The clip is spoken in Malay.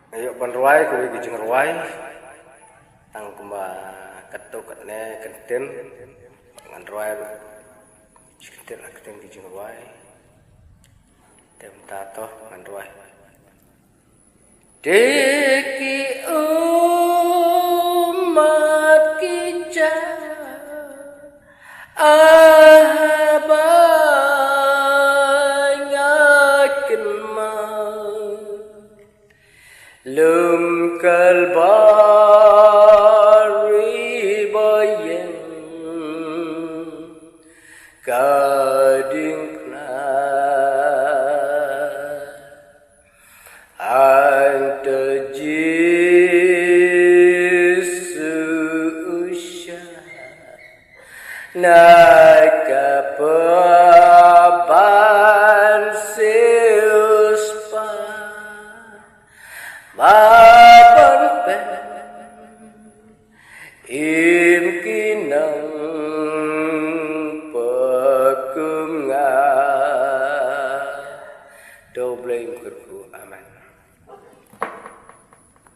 Ayo penruai kuwi kijing ruai. Tang kumba ketuk ketne kenten ngan ruai. Kenten kijing ruai. Tem tato ngan ruai. Deki umat kita abangakin lum kalbari bayan kading anta Yesus nakapaban seus pa mapan pen imkinang pakunga dobleng kurku aman.